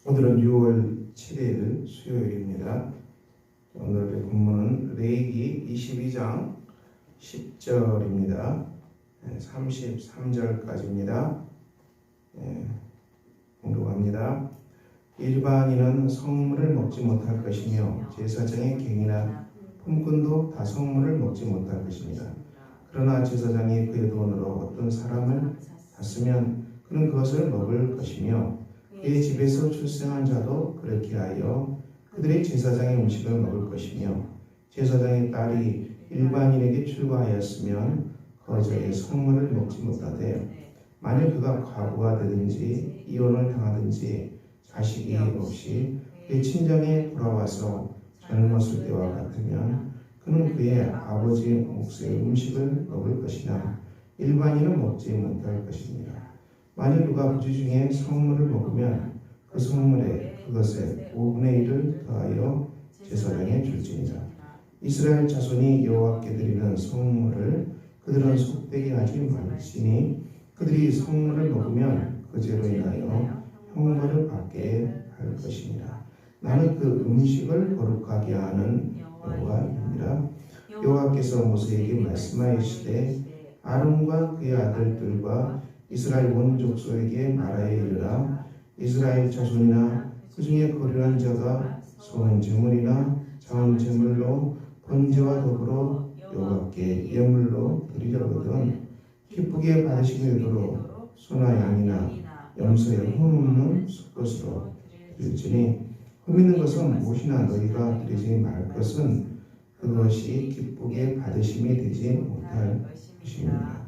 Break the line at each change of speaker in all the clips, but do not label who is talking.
오늘은 6월 7일 수요일입니다. 오늘의 본문은 레위기 22장 10절입니다. 33절까지입니다. 공독합니다. 일반인은 성물을 먹지 못할 것이며 제사장의 갱이나 품꾼도 다 성물을 먹지 못할 것입니다. 그러나 제사장이 그의 돈으로 어떤 사람을 샀으면 그는 그것을 먹을 것이며 그의 집에서 출생한 자도 그렇게 하여 그들의 제사장의 음식을 먹을 것이며 제사장의 딸이 일반인에게 출가하였으면 거저의 성물을 먹지 못하되 만일 그가 과부가 되든지 이혼을 당하든지 자식이 없이 그의 친정에 돌아와서 젊었을 때와 같으면 그는 그의 아버지 몫의 음식을 먹을 것이나 일반인은 먹지 못할 것입니다. 만일 누가 그 중에 성물을 먹으면 그 성물에 그것의 5분의 1을 더하여 제사장에 줄지니라. 이스라엘 자손이 여호와께 드리는 성물을 그들은 속되게 하지 말지니 그들이 성물을 먹으면 그 죄로 인하여 형벌을 받게 할 것입니다. 나는 그 음식을 거룩하게 하는 여호와입니다. 여호와께서 모세에게 말씀하시되 아론과 그의 아들들과 이스라엘 온 족속에게 말하여 이르라. 이스라엘 자손이나 그 중에 거류한 자가 소원 제물이나 자원 제물로 번제와 더불어 여호와께 예물로 드리려거든 기쁘게 받으시게 되도록 소나 양이나 염소의 흠 없는 숫것으로 드릴지니 흠 있는 것은 무엇이나 너희가 드리지 말 것은 그것이 기쁘게 받으심이 되지 못할 것입니다.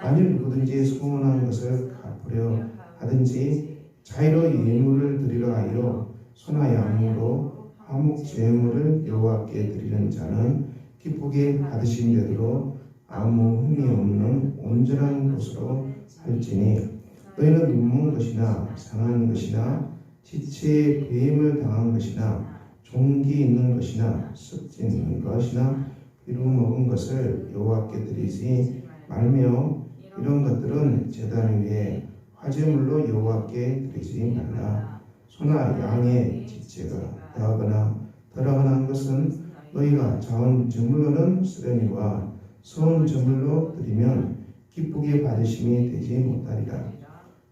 만일 누구든지 소원한 것을 갚으려 하든지 자의로 예물을 드리려 하여 소나 양으로 화목 제물을 여호와께 드리는 자는 기쁘게 받으심이 되도록 아무 흠이 없는 온전한 것으로 할지니 너희는 눈먼 것이나 상한 것이나 지체에 배임을 당한 것이나 종기 있는 것이나 습진 있는 것이나 비루 먹은 것을 여호와께 드리지 말며 이런 것들은 제단 위에 화제물로 여호와께 드리지 말라. 소나 양의 지체가 더하거나 덜하거나 한 것은 너희가 자원 제물로는 쓰려니와 소원 제물로 드리면 기쁘게 받으심이 되지 못하리라.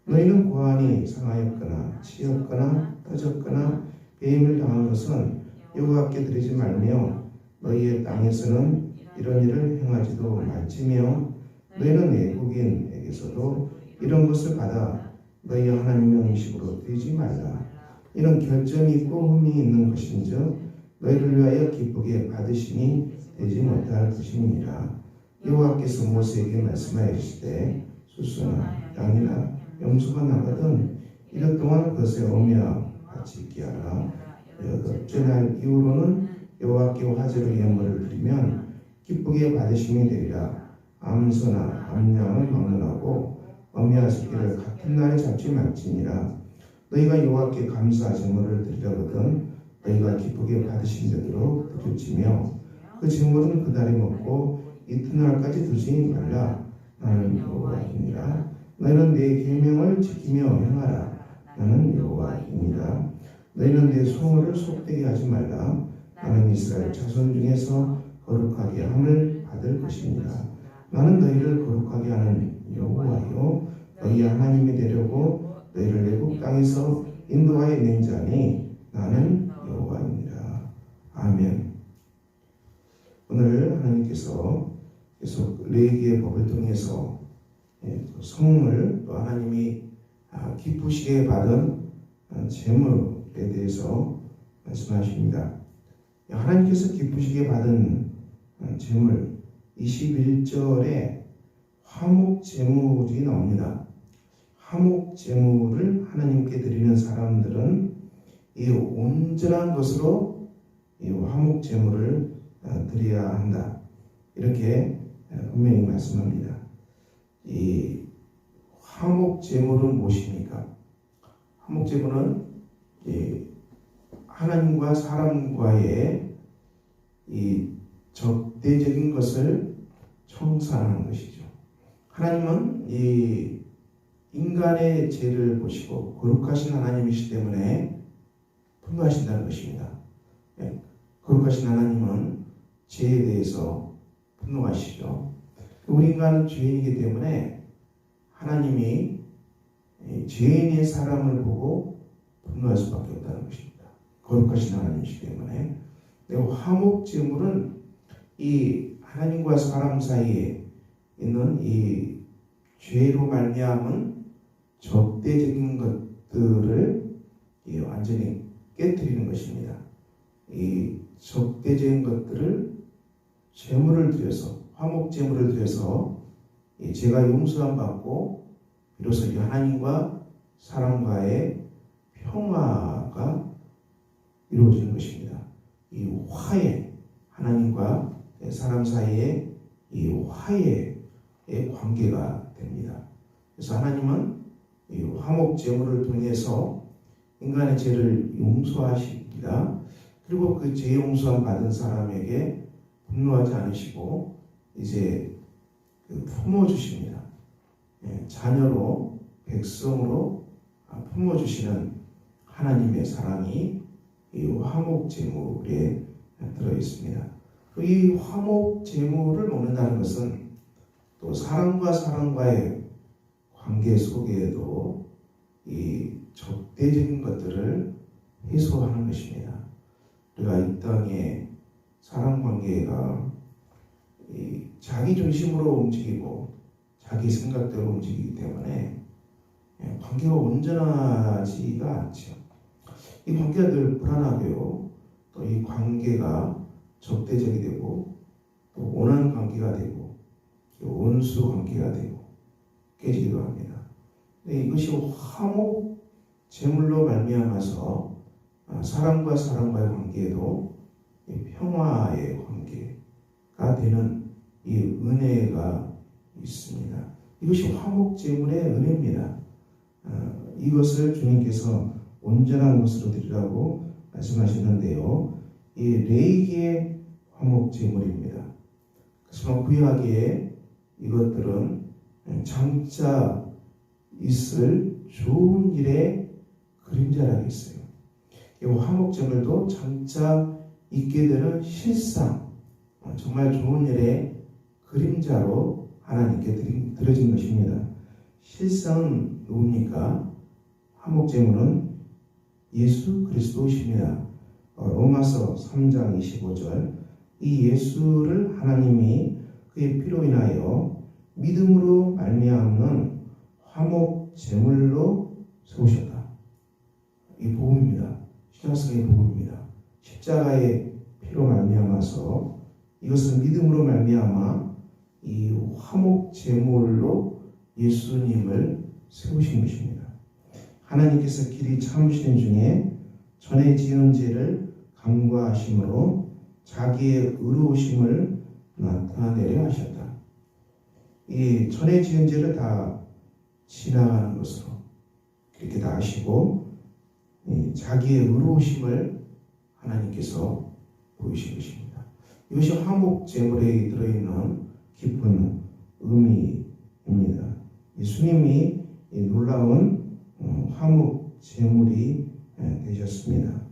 너희는 고환이 상하였거나 치였거나 터졌거나 배임을 당한 것은 여호와께 드리지 말며 너희의 땅에서는 이런 일을 행하지도 말지며 너희는 외국인에게서도 이런 것을 받아 너희 하나님의 음식으로 드리지 말라. 이런 결점이 있고 흠이 있는 것인즉 너희를 위하여 기쁘게 받으심이 되지 못할 것임이니라. 여호와께서 모세에게 말씀하시되 수수나 양이나 염소가 나거든 이것 동안 그것에 오며 같이 있게 하라. 여덟째 날 이후로는 여호와께 화제로 예물을 드리면 기쁘게 받으심이 되리라. 암소나 암양을 막론하고 어미와 새끼를 같은 날에 잡지 말지니라. 너희가 여호와께 감사 제물을 드리려거든 너희가 기쁘게 받으신 되도록 드릴지며 그 제물은 그 달에 먹고 이튿날까지 두지 말라. 나는 여호와이니라. 너희는 내 계명을 지키며 행하라. 나는 여호와이니라. 너희는 내 소물을 속되게 하지 말라. 나는 이스라엘 자손 중에서 거룩하게 함을 받을 것입니다. 나는 너희를 거룩하게 하는 여호와요 너희 하나님이 되려고 너희를 애굽 땅에서 인도하여 낸 자니 나는 여호와입니다. 아멘. 오늘 하나님께서 계속 레위기의 법을 통해서 성물 또 하나님이 기쁘시게 받은 제물에 대해서 말씀하십니다. 하나님께서 기쁘시게 받은 제물 21절에 화목 제물이 나옵니다. 화목 제물을 하나님께 드리는 사람들은 이 온전한 것으로 이 화목 제물을 드려야 한다. 이렇게 분명히 말씀합니다. 이 화목 제물은 무엇입니까? 화목 제물은 하나님과 사람과의 이 적대적인 것을 청산하는 것이죠. 하나님은 이 인간의 죄를 보시고 거룩하신 하나님이시기 때문에 분노하신다는 것입니다. 예, 거룩하신 하나님은 죄에 대해서 분노하시죠. 우리 인간은 죄인이기 때문에 하나님이 죄인의 사람을 보고 분노할 수밖에 없다는 것입니다. 거룩하신 하나님이시기 때문에. 화목제물은 이 하나님과 사람 사이에 있는 이 죄로 말미암은 적대적인 것들을 완전히 깨뜨리는 것입니다. 이 적대적인 것들을 제물을 드려서, 화목제물을 드려서 죄가 용서함 받고 비로소 이 하나님과 사람과의 평화가 이루어지는 것입니다. 이 화해, 하나님과 사람 사이에 이 화해의 관계가 됩니다. 그래서 하나님은 이 화목제물을 통해서 인간의 죄를 용서하십니다. 그리고 그 죄 용서함 받은 사람에게 분노하지 않으시고 이제 품어주십니다. 자녀로, 백성으로 품어주시는 하나님의 사랑이 이 화목제물에 들어있습니다. 이 화목제물을 먹는다는 것은 또 사람과 사람과의 관계 속에도 이 적대적인 것들을 해소하는 것입니다. 우리가 이 땅에 사람 관계가 자기 중심으로 움직이고 자기 생각대로 움직이기 때문에 관계가 온전하지가 않죠. 이 관계가 늘 불안하고요. 또 이 관계가 적대적이 되고 또 원한 관계가 되고 원수 관계가 되고 깨지기도 합니다. 이것이 화목 제물로 말미암아서 사람과 사람과의 관계에도 평화의 관계가 되는 이 은혜가 있습니다. 이것이 화목 제물의 은혜입니다. 이것을 주님께서 온전한 것으로 드리라고 말씀하셨는데요. 이 레이기의 화목 제물입니다. 그래서 구약에 이것들은 장차 있을 좋은 일의 그림자라고 했어요. 이 화목 제물도 장차 있게 되는 실상, 정말 좋은 일의 그림자로 하나님께 드려진 것입니다. 실상은 누굽니까? 화목 제물은 예수 그리스도이십니다. 로마서 3장 25절, 이 예수를 하나님이 그의 피로 인하여 믿음으로 말미암는 화목 제물로 세우셨다. 이 복음입니다. 신약성의 복음입니다. 십자가의 피로 말미암아서 이것은 믿음으로 말미암아 이 화목 제물로 예수님을 세우신 것입니다. 하나님께서 길이 참으시는 중에 전에 지은 죄를 간과하심으로 자기의 의로우심을 나타내려 하셨다. 이 전에 지은 죄를 다 지나가는 것으로 그렇게 다 하시고 자기의 의로우심을 하나님께서 보이신 것입니다. 이것이 화목 제물에 들어있는 깊은 의미입니다. 예수님이 놀라운 화목 제물이 되셨습니다.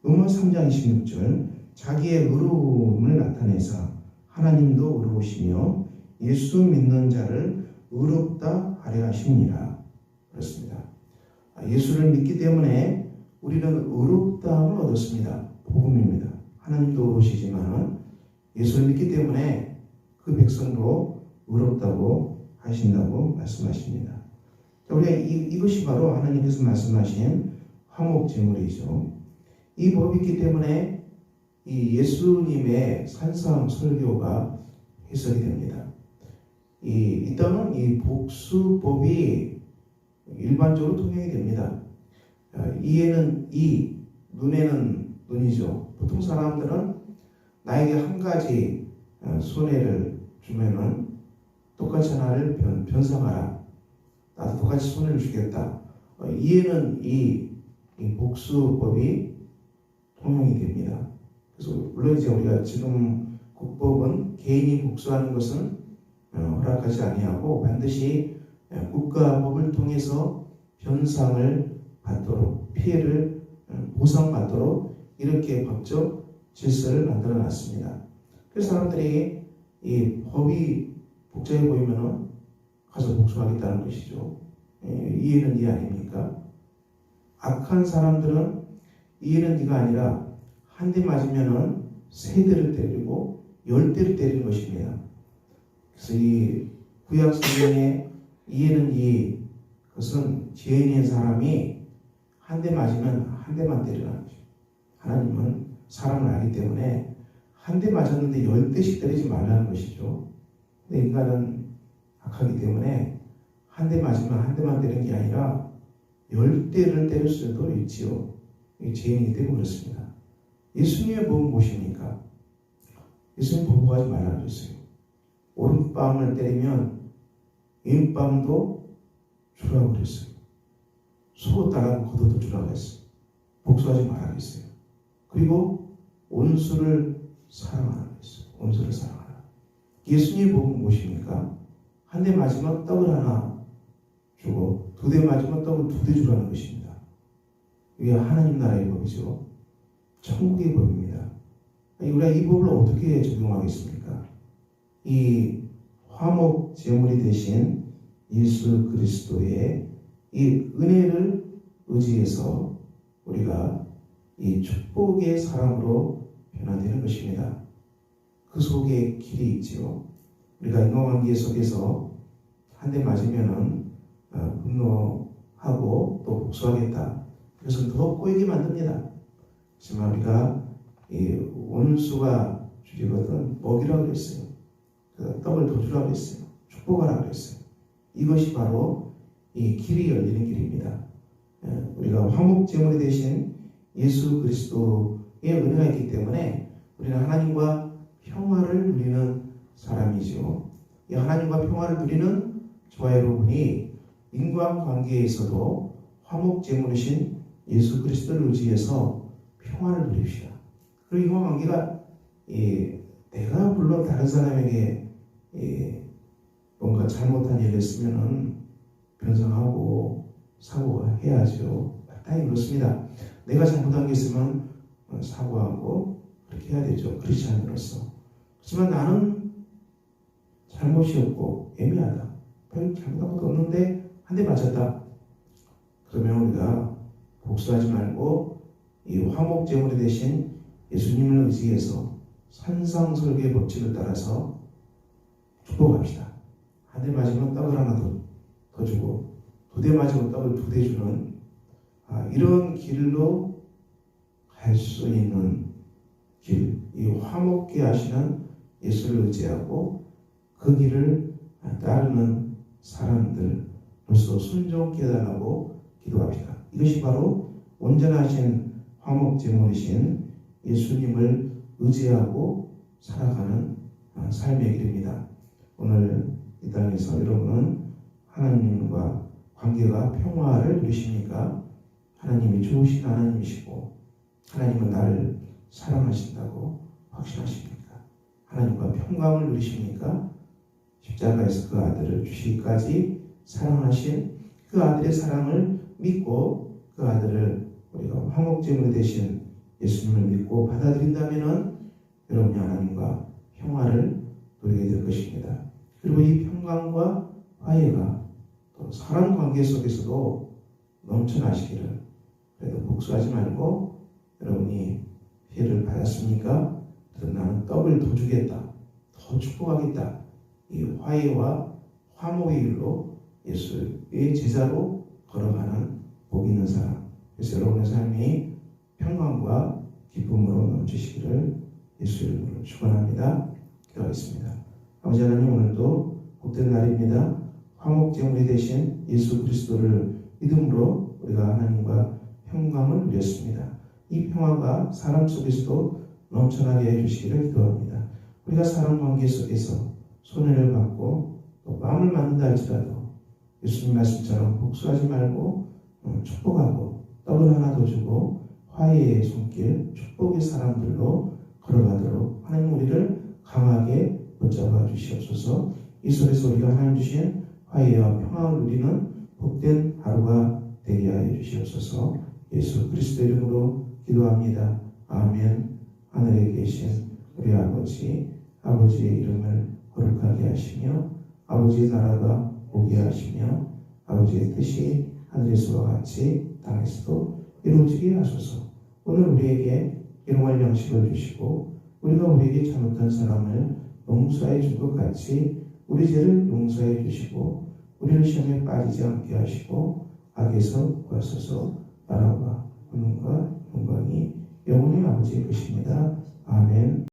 로마 3장 26절, 자기의 의로움을 나타내사 하나님도 의로우시며 예수 믿는 자를 의롭다 하려 하십니다. 그렇습니다. 예수를 믿기 때문에 우리는 의롭다함을 얻었습니다. 복음입니다. 하나님도 의로우시지만 예수를 믿기 때문에 그 백성도 의롭다고 하신다고 말씀하십니다. 우리가 이것이 바로 하나님께서 말씀하신 화목 제물이죠. 이 법이 있기 때문에 이 예수님의 산상 설교가 해석이 됩니다. 이 땅은 이 복수법이 일반적으로 통용이 됩니다. 이에는 이, 눈에는 눈이죠. 보통 사람들은 나에게 한 가지 손해를 주면은 똑같이 하나를 변상하라. 나도 똑같이 손해를 주겠다. 이에는 이 복수법이 통용이 됩니다. 그래서 물론 이제 우리가 지금 국법은 개인이 복수하는 것은 허락하지 아니하고 반드시 국가법을 통해서 변상을 받도록, 피해를 보상받도록 이렇게 법적 질서를 만들어 놨습니다. 그래서 사람들이 이 법이 복잡해 보이면 가서 복수하겠다는 것이죠. 이해는 이해 아닙니까? 악한 사람들은 이해는 이가 아니라 한 대 맞으면은 3대를 때리고 10대를 때리는 것입니다. 그래서 이 구약 성경의 이해는 이, 그것은 죄 있는 사람이 한 대 맞으면 한 대만 때리라는 거죠. 하나님은 사람을 알기 때문에 한 대 맞았는데 10대씩 때리지 말라는 것이죠. 근데 인간은 악하기 때문에 한 대 맞으면 한 대만 때리는 게 아니라 10대를 때릴 수도 있지요. 이게 죄인이기 때문에 그렇습니다. 예수님의 법은 무엇입니까? 예수님 보복하지 말라고 했어요. 오른뺨을 때리면 왼뺨도 주라고 그랬어요. 소 따라 걷어도 주라고 했어요. 복수하지 말라고 했어요. 그리고 온수를 사랑하라고 했어요. 온수를 사랑하라. 예수님의 법은 무엇입니까? 한 대 맞으면 떡을 하나 주고 2대 맞으면 떡을 2대 주라는 것입니다. 이게 하나님 나라의 법이죠. 천국의 법입니다. 우리가 이 법을 어떻게 적용하겠습니까? 이 화목 제물이 되신 예수 그리스도의 이 은혜를 의지해서 우리가 이 축복의 사람으로 변화되는 것입니다. 그 속에 길이 있지요. 우리가 인간관계 속에서 한 대 맞으면은 분노하고 또 복수하겠다. 그래서 더 꼬이게 만듭니다. 하지만 우리가 이 원수가 주리거든 먹이라고 그랬어요. 떡을 더 주라고 했어요. 축복하라고 그랬어요. 이것이 바로 이 길이 열리는 길입니다. 우리가 화목제물이 되신 예수 그리스도의 은혜가 있기 때문에 우리는 하나님과 평화를 누리는 사람이죠. 이 하나님과 평화를 누리는 저와 여러분이 인간관계에서도 화목제물이신 예수 그리스도를 의지해서 평화를 누립시다. 그리고 인간관계가 내가 물론 다른 사람에게 뭔가 잘못한 일을 했으면 변상하고 사과해야죠. 마땅히 그렇습니다. 내가 잘못한 게 있으면 사과하고 그렇게 해야 되죠. 그렇지 않으로써. 하지만 나는 잘못이 없고 애매하다. 별 잘못한 것도 없는데 한 대 맞았다. 그러면 우리가 복수하지 말고 이 화목제물이 되신 예수님을 의지해서 산상설계의 법칙을 따라서 축복합시다. 한 대 맞으면 떡을 하나 더 주고 2대 맞으면 떡을 2대 주는 이런 길로 갈 수 있는 길, 이 화목케 하시는 예수를 의지하고 그 길을 따르는 사람들로서 순종케 해달라고 기도합시다. 이것이 바로 온전하신 화목제물이신 예수님을 의지하고 살아가는 삶의 길입니다. 오늘 이 땅에서 여러분은 하나님과 관계가 평화를 누리십니까? 하나님이 좋으신 하나님이시고 하나님은 나를 사랑하신다고 확신하십니까? 하나님과 평강을 누리십니까? 십자가에서 그 아들을 주시기까지 사랑하신 그 아들의 사랑을 믿고 그 아들을 우리가 화목제물 되신 예수님을 믿고 받아들인다면 여러분이 하나님과 평화를 누리게 될 것입니다. 그리고 이 평강과 화해가 또 사람 관계 속에서도 넘쳐나시기를, 그래도 복수하지 말고 여러분이 피해를 받았습니까? 나는 떡을 더 주겠다, 더 축복하겠다. 이 화해와 화목의 길로 예수의 제자로 걸어가는 복 있는 사람. 그래서 여러분의 삶이 평강과 기쁨으로 넘치시기를 예수 이름으로 축원합니다. 기도하겠습니다. 아버지 하나님, 오늘도 복된 날입니다. 화목제물이 되신 예수 그리스도를 믿음으로 우리가 하나님과 평강을 누렸습니다. 이 평화가 사람 속에서도 넘쳐나게 해주시기를 기도합니다. 우리가 사람 관계 속에서 손해를 받고 또 마음을 맞는다 할지라도 예수님 말씀처럼 복수하지 말고 축복하고 떡을 하나 더 주고 화해의 손길, 축복의 사람들로 걸어가도록 하나님 우리를 강하게 붙잡아 주시옵소서. 이 속에서 우리가 하나님 주신 화해와 평화를 누리는 복된 하루가 되게 하여 주시옵소서. 예수 그리스도 이름으로 기도합니다. 아멘. 하늘에 계신 우리 아버지의 이름을 거룩하게 하시며 아버지의 나라가 오게 하시며 아버지의 뜻이 하늘에서와 같이 땅에서도 이루어지게 하소서. 오늘 우리에게 일용할 양식을 주시고 우리가 우리에게 잘못한 사람을 용서해 준 것 같이 우리 죄를 용서해 주시고 우리를 시험에 빠지지 않게 하시고 악에서 구하소서. 나라와 권능과 영광이 영원히 아버지의 것입니다. 아멘.